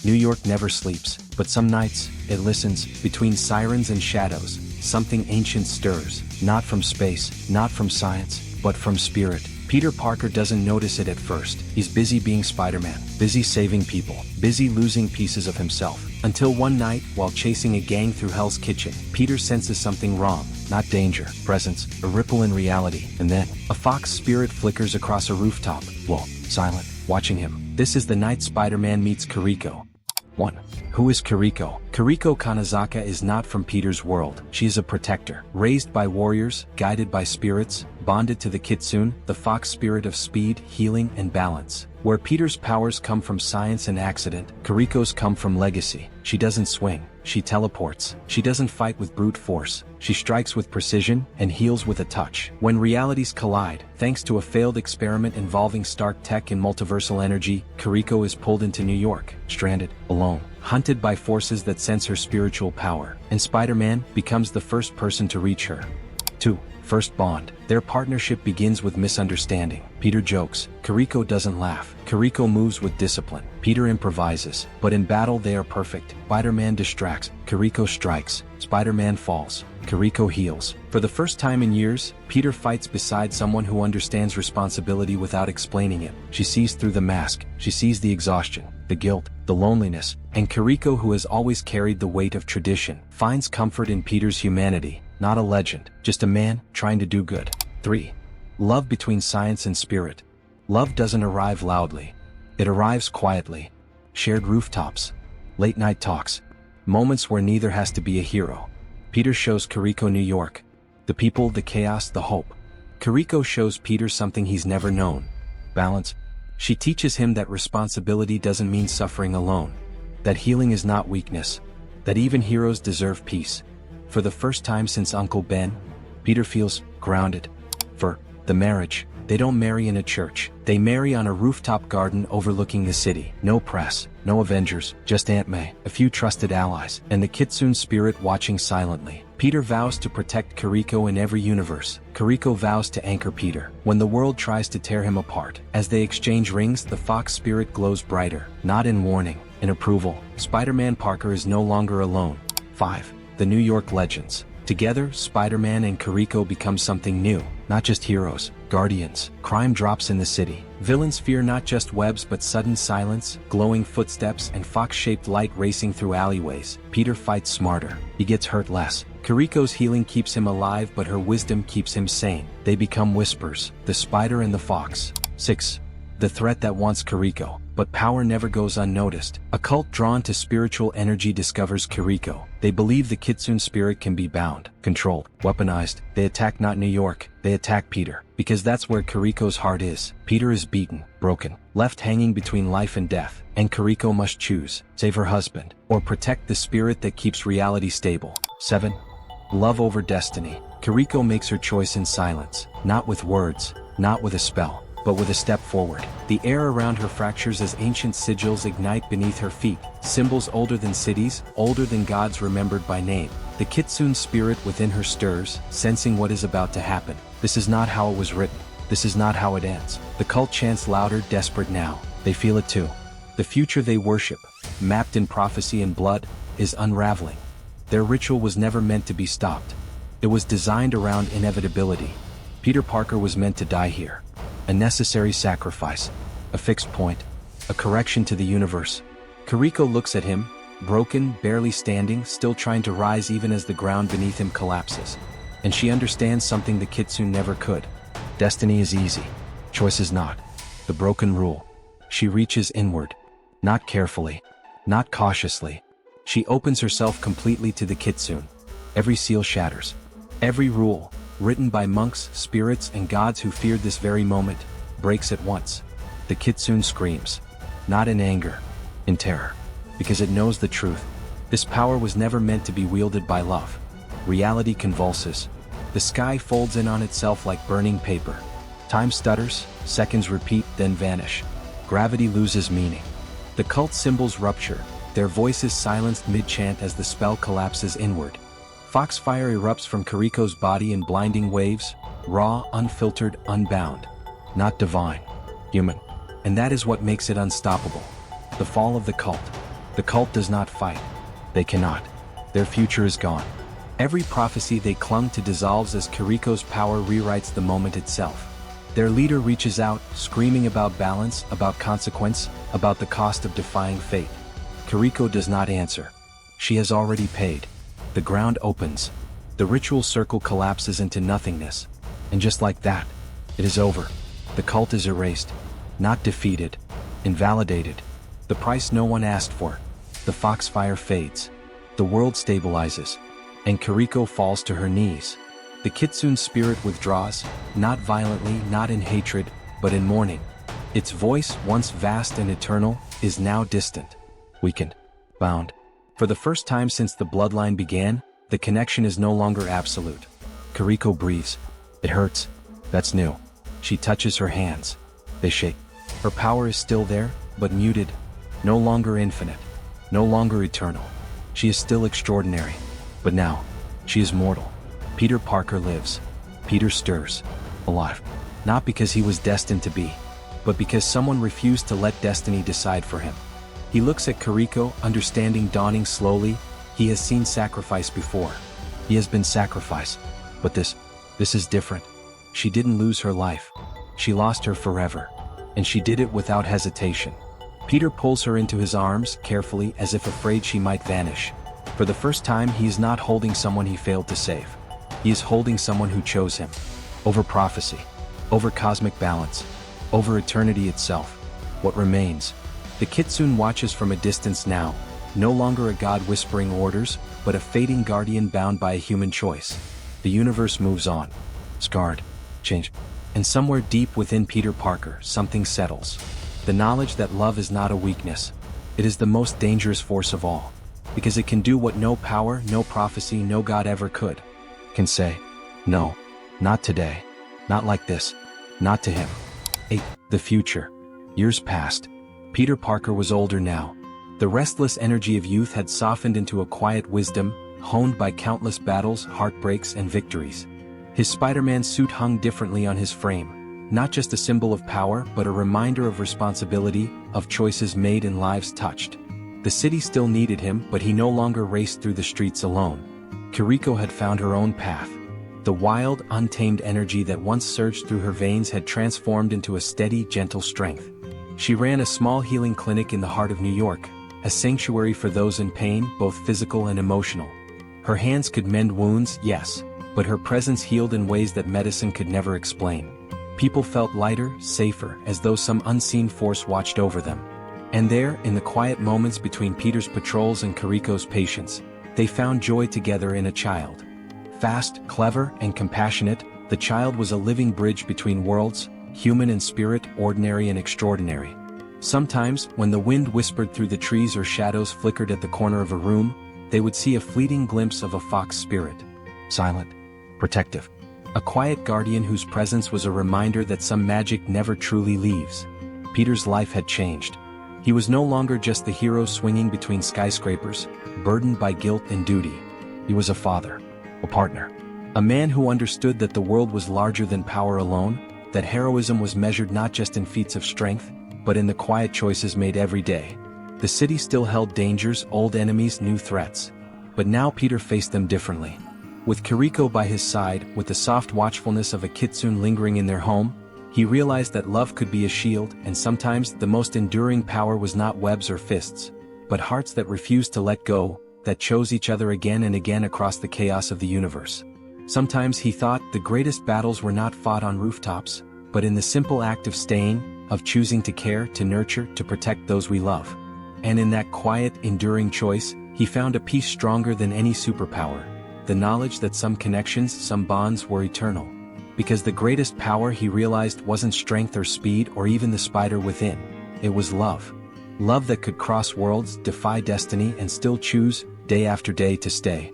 New York never sleeps, but some nights, it listens, between sirens and shadows, something ancient stirs, not from space, not from science, but from spirit. Peter Parker doesn't notice it at first. He's busy being Spider-Man, busy saving people, busy losing pieces of himself. Until one night, while chasing a gang through Hell's Kitchen, Peter senses something wrong. Not danger, presence, a ripple in reality. And then, a fox spirit flickers across a rooftop. Whoa, silent, watching him. This is the night Spider-Man meets Kiriko. 1. Who is Kiriko? Kiriko Kanazaka is not from Peter's world. She is a protector. Raised by warriors, guided by spirits, bonded to the kitsune, the fox spirit of speed, healing, and balance. Where Peter's powers come from science and accident, Kiriko's come from legacy. She doesn't swing, she teleports. She doesn't fight with brute force. She strikes with precision and heals with a touch. When realities collide, thanks to a failed experiment involving Stark tech and multiversal energy, Kiriko is pulled into New York, stranded, alone, hunted by forces that sense her spiritual power, and Spider-Man becomes the first person to reach her. 2. First bond. Their partnership begins with misunderstanding. Peter jokes. Kiriko doesn't laugh. Kiriko moves with discipline. Peter improvises. But in battle they are perfect. Spider-Man distracts. Kiriko strikes. Spider-Man falls. Kiriko heals. For the first time in years, Peter fights beside someone who understands responsibility without explaining it. She sees through the mask. She sees the exhaustion, the guilt, the loneliness. And Kiriko, who has always carried the weight of tradition, finds comfort in Peter's humanity. Not a legend, just a man trying to do good. 3. Love between science and spirit. Love doesn't arrive loudly. It arrives quietly. Shared rooftops. Late night talks. Moments where neither has to be a hero. Peter shows Kiriko New York. The people, the chaos, the hope. Kiriko shows Peter something he's never known. Balance. She teaches him that responsibility doesn't mean suffering alone. That healing is not weakness. That even heroes deserve peace. For the first time since Uncle Ben, Peter feels grounded. For the marriage, they don't marry in a church. They marry on a rooftop garden overlooking the city. No press, no Avengers, just Aunt May, a few trusted allies, and the kitsune spirit watching silently. Peter vows to protect Kiriko in every universe. Kiriko vows to anchor Peter when the world tries to tear him apart. As they exchange rings, the fox spirit glows brighter, not in warning, in approval. Spider-Man Parker is no longer alone. 5. The New York legends. Together, Spider-Man and Kiriko become something new. Not just heroes, guardians. Crime drops in the city. Villains fear not just webs but sudden silence, glowing footsteps, and fox-shaped light racing through alleyways. Peter fights smarter. He gets hurt less. Kiriko's healing keeps him alive, but her wisdom keeps him sane. They become whispers, the spider and the fox. 6. The threat that wants Kiriko. But power never goes unnoticed. A cult drawn to spiritual energy discovers Kiriko. They believe the kitsune spirit can be bound, controlled, weaponized. They attack not New York, they attack Peter. Because that's where Kiriko's heart is. Peter is beaten, broken, left hanging between life and death. And Kiriko must choose, save her husband, or protect the spirit that keeps reality stable. 7. Love over destiny. Kiriko makes her choice in silence. Not with words, not with a spell, but with a step forward. The air around her fractures as ancient sigils ignite beneath her feet, symbols older than cities, older than gods remembered by name. The kitsune spirit within her stirs, sensing what is about to happen. This is not how it was written. This is not how it ends. The cult chants louder, desperate now. They feel it too. The future they worship, mapped in prophecy and blood, is unraveling. Their ritual was never meant to be stopped. It was designed around inevitability. Peter Parker was meant to die here. A necessary sacrifice, a fixed point, a correction to the universe. Kiriko looks at him, broken, barely standing, still trying to rise even as the ground beneath him collapses. And she understands something the kitsune never could. Destiny is easy, choice is not. The broken rule. She reaches inward, not carefully, not cautiously. She opens herself completely to the kitsune. Every seal shatters. Every rule, written by monks, spirits, and gods who feared this very moment, breaks at once. The kitsune screams, not in anger, in terror, because it knows the truth. This power was never meant to be wielded by love. Reality convulses. The sky folds in on itself like burning paper. Time stutters, seconds repeat, then vanish. Gravity loses meaning. The cult symbols rupture, their voices silenced mid-chant as the spell collapses inward. Foxfire erupts from Kiriko's body in blinding waves, raw, unfiltered, unbound. Not divine, human. And that is what makes it unstoppable. The fall of the cult. The cult does not fight. They cannot. Their future is gone. Every prophecy they clung to dissolves as Kiriko's power rewrites the moment itself. Their leader reaches out, screaming about balance, about consequence, about the cost of defying fate. Kiriko does not answer. She has already paid. The ground opens. The ritual circle collapses into nothingness. And just like that, it is over. The cult is erased. Not defeated. Invalidated. The price no one asked for. The foxfire fades. The world stabilizes. And Kiriko falls to her knees. The kitsune's spirit withdraws, not violently, not in hatred, but in mourning. Its voice, once vast and eternal, is now distant. Weakened. Bound. For the first time since the bloodline began, the connection is no longer absolute. Kiriko breathes. It hurts. That's new. She touches her hands. They shake. Her power is still there, but muted. No longer infinite. No longer eternal. She is still extraordinary. But now, she is mortal. Peter Parker lives. Peter stirs. Alive. Not because he was destined to be, but because someone refused to let destiny decide for him. He looks at Kiriko, understanding dawning slowly. He has seen sacrifice before. He has been sacrificed. But this is different. She didn't lose her life. She lost her forever. And she did it without hesitation. Peter pulls her into his arms, carefully, as if afraid she might vanish. For the first time, he is not holding someone he failed to save. He is holding someone who chose him. Over prophecy. Over cosmic balance. Over eternity itself. What remains? The kitsune watches from a distance now, no longer a god whispering orders, but a fading guardian bound by a human choice. The universe moves on. Scarred. Changed. And somewhere deep within Peter Parker, something settles. The knowledge that love is not a weakness. It is the most dangerous force of all. Because it can do what no power, no prophecy, no god ever could. Can say, no, not today. Not like this. Not to him. 8. The future. Years passed. Peter Parker was older now. The restless energy of youth had softened into a quiet wisdom, honed by countless battles, heartbreaks, and victories. His Spider-Man suit hung differently on his frame, not just a symbol of power, but a reminder of responsibility, of choices made and lives touched. The city still needed him, but he no longer raced through the streets alone. Kiriko had found her own path. The wild, untamed energy that once surged through her veins had transformed into a steady, gentle strength. She ran a small healing clinic in the heart of New York, a sanctuary for those in pain, both physical and emotional. Her hands could mend wounds, yes, but her presence healed in ways that medicine could never explain. People felt lighter, safer, as though some unseen force watched over them. And there, in the quiet moments between Peter's patrols and Kiriko's patience, they found joy together in a child. Fast, clever, and compassionate, the child was a living bridge between worlds, human in spirit, ordinary and extraordinary. Sometimes, when the wind whispered through the trees or shadows flickered at the corner of a room, they would see a fleeting glimpse of a fox spirit. Silent. Protective. A quiet guardian whose presence was a reminder that some magic never truly leaves. Peter's life had changed. He was no longer just the hero swinging between skyscrapers, burdened by guilt and duty. He was a father. A partner. A man who understood that the world was larger than power alone, that heroism was measured not just in feats of strength, but in the quiet choices made every day. The city still held dangers, old enemies, new threats. But now Peter faced them differently. With Kiriko by his side, with the soft watchfulness of a kitsune lingering in their home, he realized that love could be a shield, and sometimes the most enduring power was not webs or fists, but hearts that refused to let go, that chose each other again and again across the chaos of the universe. Sometimes he thought the greatest battles were not fought on rooftops, but in the simple act of staying, of choosing to care, to nurture, to protect those we love. And in that quiet, enduring choice, he found a peace stronger than any superpower, the knowledge that some connections, some bonds were eternal. Because the greatest power, he realized, wasn't strength or speed or even the spider within. It was love. Love that could cross worlds, defy destiny, and still choose, day after day, to stay.